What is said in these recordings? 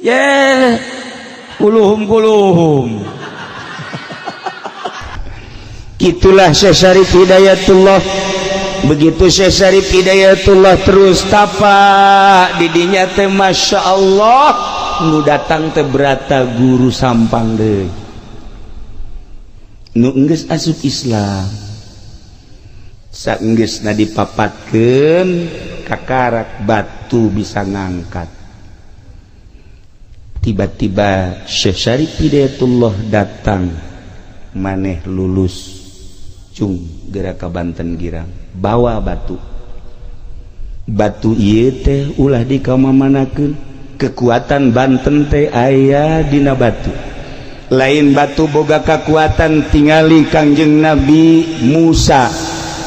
ya kuluhum gitulah Syekh Syarif Hidayatullah. Begitu Syekh Syarif Hidayatullah terus tapak didinya teh Masya Allah nu datang teh berata guru sampang deh nu enggeus asup Islam saenggeusna dipapatkeun kakarak batu bisa ngangkat. Tiba-tiba Syekh Syarif Hidayatullah datang maneh lulus cung geura ka Banten girang bawa batu ieu teh ulah dikamamanakeun kekuatan Banten teh aya dina batu lain batu boga kekuatan tingali Kangjeng Nabi Musa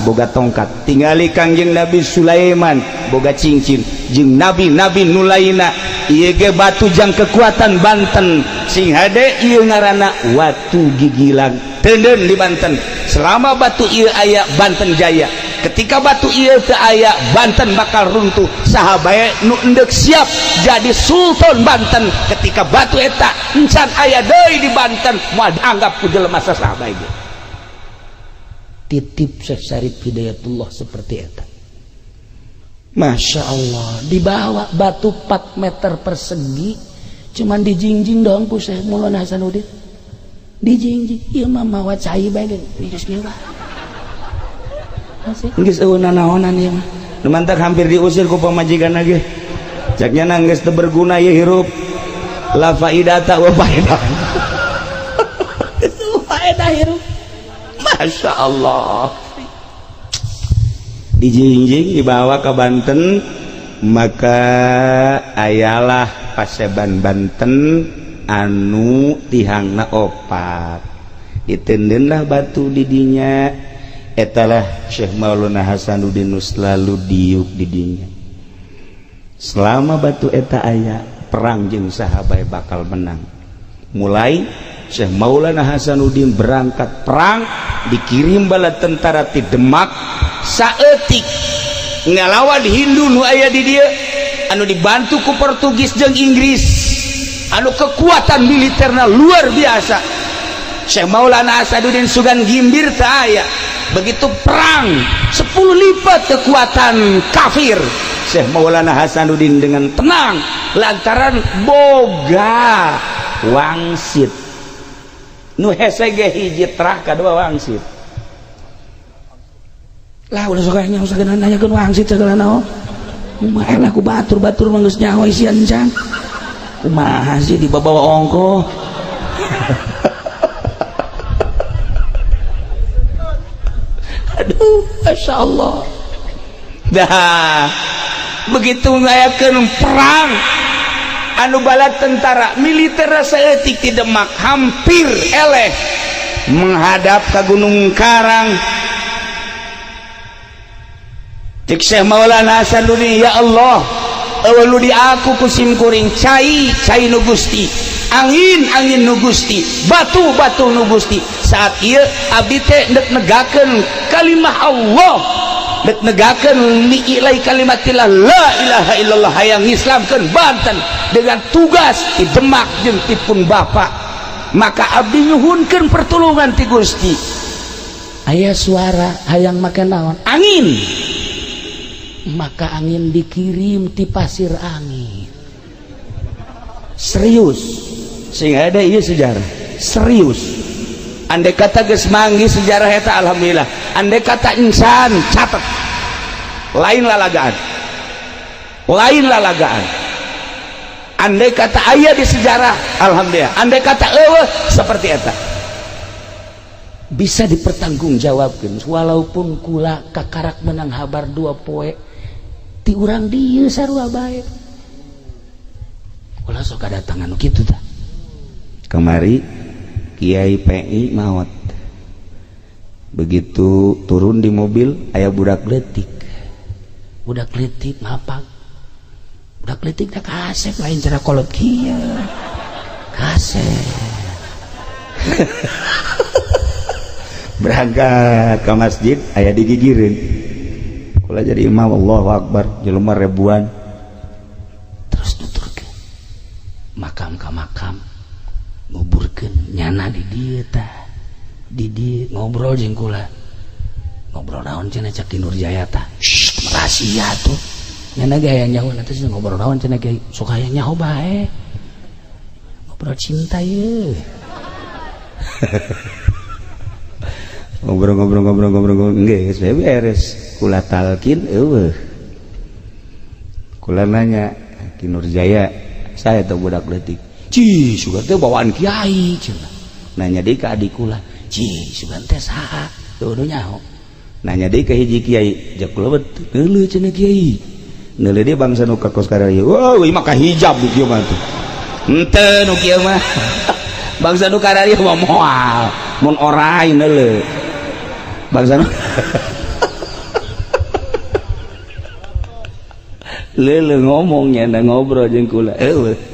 boga tongkat tingali Kangjeng Nabi Sulaiman boga cincin jeung nabi-nabi nu lainna ieu ge batu jang kekuatan Banten sing hade ieu ngaranna watu gigilang teuneun di Banten selama batu ieu aya Banten jaya. Ketika batu ieu teu aya Banten bakal runtuh saha bae nu endek siap jadi sultan Banten ketika batu eta encan aya deui di Banten moal dianggap ku jelema saha bae ge. Titip Syekh Syarif Hidayatullah seperti eta. Masya Allah dibawa batu 4 meter persegi cuman dijingjing doang ku Syekh Maulana Hasanuddin dijingjing ieu mah mawa cai bae ge geus nyewa geus eueuh nanaonan ieu mah nu mantak hampir diusir ku pamajikanna ge caknya geus teu berguna ieu hirup la faidata wa faedah itu faedah hirup Masya Allah dijingjing dibawa ke Banten maka ayalah paseban Banten anu tihangna opat ditendeunlah batu didinya etalah Syekh Maulana Hasanuddin selalu diuk didinya selama batu eta aya perang jeung sahabat bakal menang mulai Syekh Maulana Hasanuddin berangkat perang dikirim bala tentara ti Demak saeutik ngalawan Hindu nu aya di dieu anu dibantu ku Portugis jeung Inggris anu kekuatan militerna luar biasa. Syekh Maulana Hasanuddin Sugan Gimbir teu aya begitu perang 10 lipat kekuatan kafir Syekh Maulana Hasanuddin dengan tenang lantaran boga wangsit nu hese ge hiji trah kadua wangsit lah udah sokanya usahana nanyakeun wangsit segala naon kumaha lah ku batur-batur mah geus nyawa isian can kumaha sih dibawa ongko aduh Masya Allah dah begitu ngayakeun perang anu bala tentara militer saeutik ti Demak hampir eleh menghadap ke Gunung Karang cek Syekh Maulana Hasanuddin ya Allah eueuh di aku kusim kuring cai nu Gusti angin nu Gusti batu nu Gusti saat ieu abdi teh dek negakeun kalimah Allah dek negakeun li'ilai kalimatillah la ilaha illallah hayang ngislamkeun Banten dengan tugas di Demak jeung tipun Bapak maka abdi nyuhunkeun pertolongan ti Gusti aya suara hayang make naon angin maka angin dikirim ti pasir angin serius sehingga ada ieu sejarah serius andai kata geus manggi sejarah eta alhamdulillah andai kata insan catat lain lalagaan andai kata aya di sejarah alhamdulillah andai kata eueuh seperti eta bisa dipertanggungjawabkeun walaupun kula kakarak menang habar 2 poe ti urang dieu sarua bae ulah sok kadatangan kitu tah kemari Kiai PI maot begitu turun di mobil aya budak leutik ngapang budak leutik da kasep lain cara kolot kieu kasep berangkat ke masjid aya digigireun kula jadi imam Allahu Akbar jelema ribuan terus nuturkeun maka nguburkeun nyana di dieu tah di dieu ngobrol jeung kula ngobrol naon cenah cek di Nurjaya tah rahasia tuh nyana ge aya nyaho nanti ngobrol naon cenah ge sok aya nyaho bae ngobrol cinta ye ngobrol geus beres kula talkin eueuh kula nanya Ki Nurjaya saya tuh budak leutik ci sugan teh bawaan kiai cenah nanya deui ka adik kula ci sugan teh saha tuh nyaho nanya deui ka hiji kiai jak kula neuleuh cenah kiai neuleuh dia bangsa nu ka kos karaya wah ieu mah ka hijab di kieu mah tuh henteu nu kieu mah bangsa nu karaya mah moal mun orai neuleuh bangsa nu leuleuh ngomongnya na ngobrol jeung kula eueuh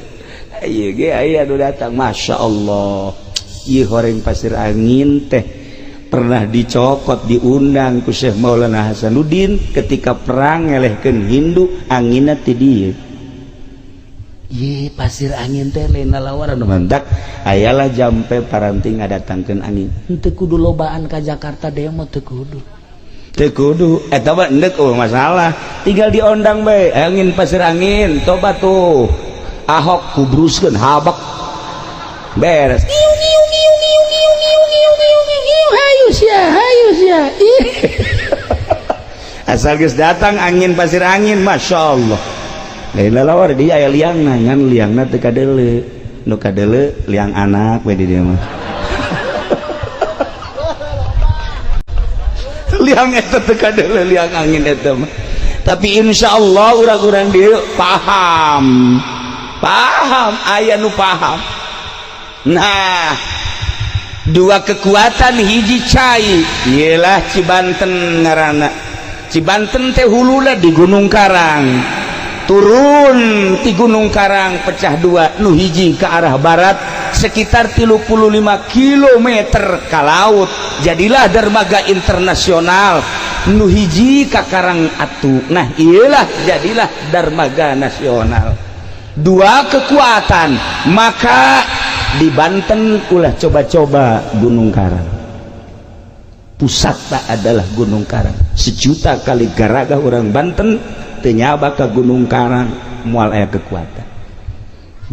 ieu ge aya anu datang masyaallah ieu horeng pasir angin teh pernah dicokot diundang ku Syekh Maulana Hasanuddin ketika perang ngelehkeun Hindu anginna ti dieu ieu pasir angin teh lain lawaran mantak ayalah jampe paranting ngadatangkeun angin henteu kudu lobaan ka Jakarta demo teu kudu eta mah endek masalah tinggal diondang bae angin pasir angin tobat tuh Ahok kubruskeun habak beres hayu sia asal geus datang angin pasir angin masyaallah lain lalawar dia aya liangna ngan liangna teu kadeuleu nu kadeuleu liang anak we di dieu mah liang eta teu kadeuleu liang angin eta mah tapi insyaallah urang-urang dieu paham aya nu paham nah dua kekuatan hiji cai ialah Cibanten ngaranna Cibanten teh huluna di Gunung Karang turun di Gunung Karang pecah dua nu hiji ke arah barat sekitar 35 km ke laut jadilah dermaga internasional nu hiji ka Karang Atu nah iyalah jadilah dermaga nasional dua kekuatan maka di Banten ulah coba-coba Gunung Karang pusatna adalah Gunung Karang sejuta kali garaga orang Banten ternyaba ke Gunung Karang mual aya kekuatan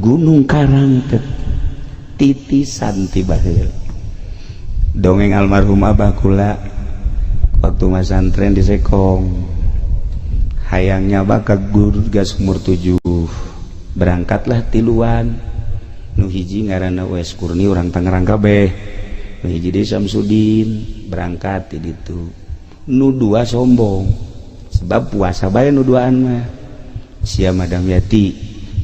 Gunung Karang titisan ti baheul dongeng almarhum abah kula waktu masantren di Sekong hayangnya bakal guru gas umur 7 berangkatlah tiluan nu hiji ngaranna Wes Kurni orang Tangerang kabeh nu hiji di Samsudin berangkat di ditu nu dua sombong sebab puasa bae nu duaan mah sia Madam Yati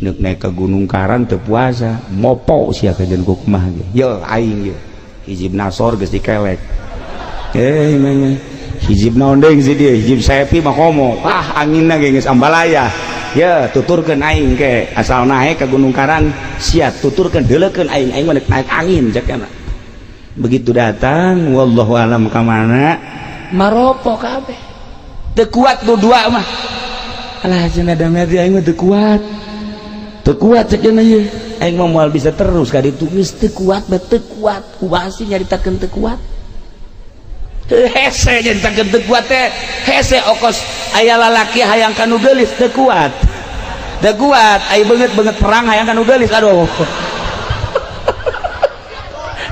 neuk naik ke Gunung Karang teu puasa mopo sia kajen ku kumaha ge ye aing ye hijib nasor geus dikelek manya hijib naon deui si dieu hijib sepi mah komo anginna ge geus ambalaya ya tuturkeun aing ke asal naik ke Gunung Karang sia tuturkeun deuleukeun aing mah naik angin cek kana begitu datang wallahu alam ka mana maropo kabeh teu kuat nu dua mah alah cenah dameti aing mah teu kuat cek cenah ieu aing mah moal bisa terus ka ditu geus teu kuat kumaha sih nyaritakeun teu kuat hese nyaritakeun teu kuat teh hese okos aya lalaki hayang kanu geulis teu kuat aya beungeut perang hayang kanu geulis aduh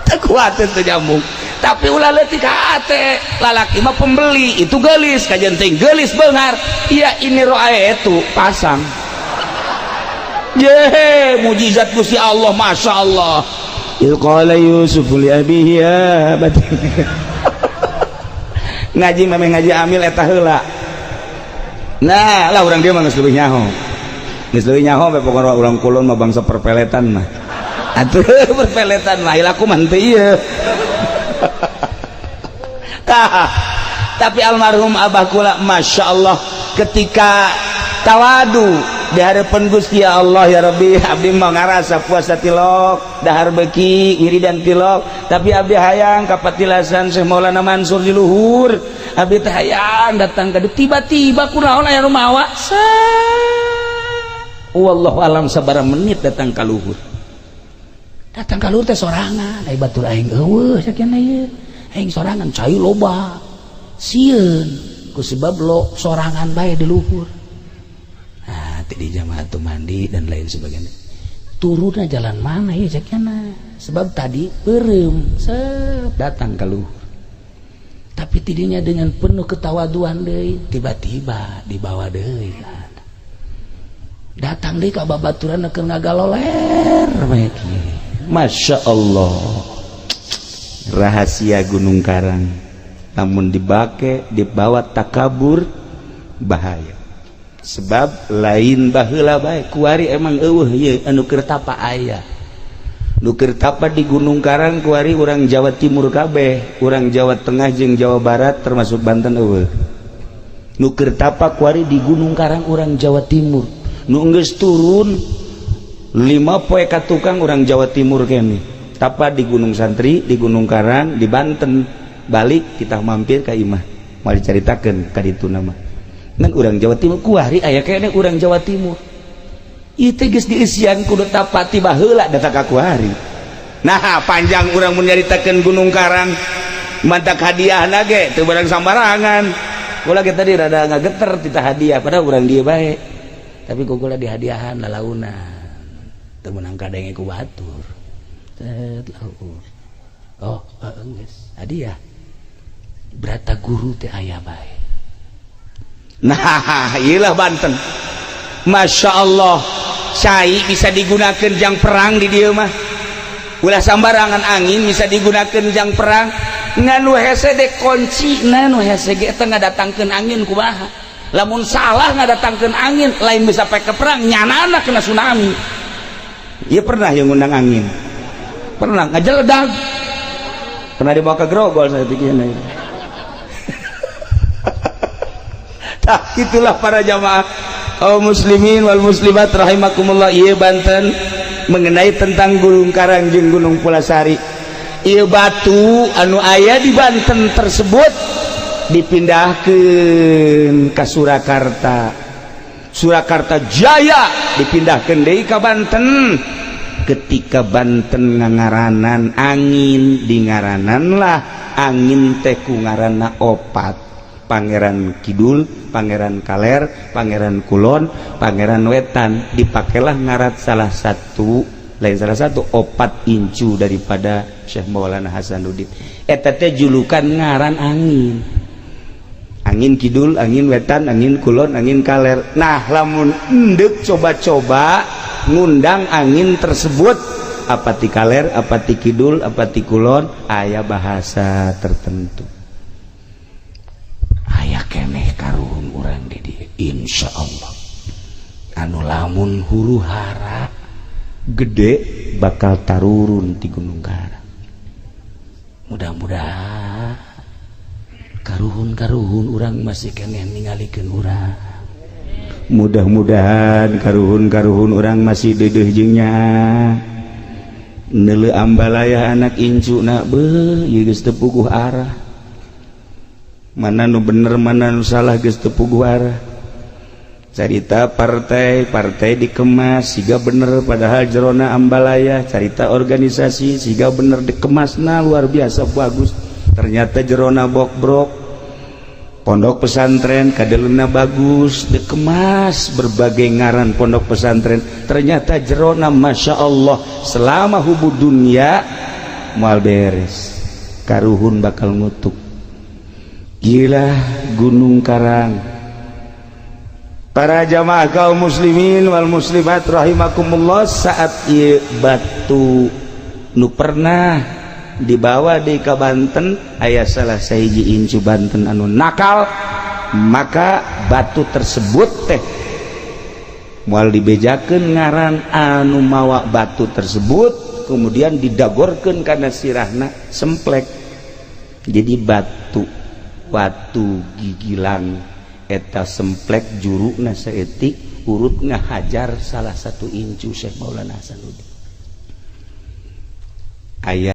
teu kuat teu nyambung tapi ulah leutik ka ate lalaki mah pembeli itu geulis kajen teh geulis beungar iya ini roae itu pasang ye mujizat Gusti Allah masyaallah il qala Yusuf li abihi ya ngaji memang ngaji amil eta heula nah lah urang dia mah geus leuwih nyaho bae pokona urang kulon mah bangsa perpeletan mah atuh perpeletan mah ilaku mah teu ieu tapi almarhum abah kula masyaallah ketika tawadu di harapan Gusti Allah ya Rabbi abdi mah ngarasa puasa tilok dahar beki wiridan tilok tapi abdi hayang kapatilasan Syekh Maulana Mansur di luhur abdi teh hayang datang ka tiba-tiba kunaon aya rumawa wallahu alam sabaraha menit datang ka luhur datang ka luhur teh sorangan ai batur aing eueuh sakieu ieu aing sorangan cai loba sieun ku sebab lo sorangan bae di luhur. Nah teh di jamaah tu mandi dan lain sebagainya turunnya jalan mana ya sakieu sebab tadi beureum datang ka luhur tapi tidinya dengan penuh ketawaduan deui tiba-tiba dibawa deui datang deui ka babaturan keur ngagaloler bae kieu. Masya Allah, rahasia Gunung Karang namun dibawa takabur bahaya sebab lain baheula bae kuari emang eueuh ieu anu keur tapa aya nu keur tapa di Gunung Karang kuari urang Jawa Timur kabeh urang Jawa Tengah jeung Jawa Barat termasuk Banten eueuh nu keur tapa kuari di Gunung Karang urang Jawa Timur nu geus turun 5 poe ka tukang orang Jawa Timur kene tapa di Gunung Santri di Gunung Karang di Banten balik kita mampir ka imah mau dicaritakeun ka ditu nama ngan urang Jawa Timur kuari aya kene urang Jawa Timur ieu teh geus dieusian kudu tapa ti baheula datang ka kuari nah panjang urang mun nyaritakeun Gunung Karang mantak hadiahna ge teu barang sambarangan ulah ge tadi rada ngageter tita hadiah padahal urang dieu bae tapi kukula dihadiahan lalauna menang kadenge ku batur oh geus hadiah berata guru teh aya bae nah iyalah Banten Masya Allah cai bisa digunakan jang perang di dieu mah ulah sambarangan angin bisa digunakan jang perang nganu hese de kunci nu hese ge teh ngadatangkeun angin kumaha lamun salah ngadatangkeun angin lain bisa pake perang nyanana kena tsunami. Iya pernah yang ngundang angin pernah ngajeledag pernah dibawa ke Grogol saya bikin nah itulah para jamaah kaum muslimin wal muslimat rahimakumullah iya Banten mengenai tentang Gunung Karang jeung Gunung Pulasari iya batu anu aya di Banten tersebut dipindahkeun ka Surakarta Jaya dipindahkan deui ka Banten ketika Banten ngangaranan angin di ngaranan lah angin teh ku ngaranna opat Pangeran Kidul, Pangeran Kaler, Pangeran Kulon, Pangeran Wetan dipakelah ngarat salah satu opat incu daripada Syekh Maulana Hasanuddin eta teh julukan ngaran angin Kidul, angin Wetan, angin Kulon, angin Kaler. Nah lamun endek coba-coba ngundang angin tersebut apa ti Kaler, apa ti Kidul, apa ti Kulon aya bahasa tertentu aya keneh karuhun urang di dieu insyaallah anu lamun huru hara gede bakal tarurun di Gunung Karang mudah-mudahan karuhun urang masih keneh ningalikeun urang mudah-mudahan karuhun urang masih deudeuh jeung nya neuleuh ambalaya anak incuna beuh ieu geus teu puguh arah mana nu bener mana nu salah geus teu puguh arah carita partai dikemas siga bener padahal jerona ambalaya carita organisasi siga bener dikemasna luar biasa bagus ternyata jerona bok-brok pondok pesantren kadeluna bagus dikemas berbagai ngaran pondok pesantren ternyata jerona Masya Allah selama hubud dunia moal beres karuhun bakal ngutuk gila Gunung Karang para jamaah kaum muslimin wal muslimat rahimakumullah saat ieu batu nu pernah dibawa di ka Banten aya salah sahiji incu Banten anu nakal maka batu tersebut teh moal dibejakeun ngaran anu mawa batu tersebut kemudian didagorkeun kana sirahna semplek jadi batu gigilang eta semplek juruna saeutik urut ngahajar salah satu incu Syekh Maulana Hasanuddin aya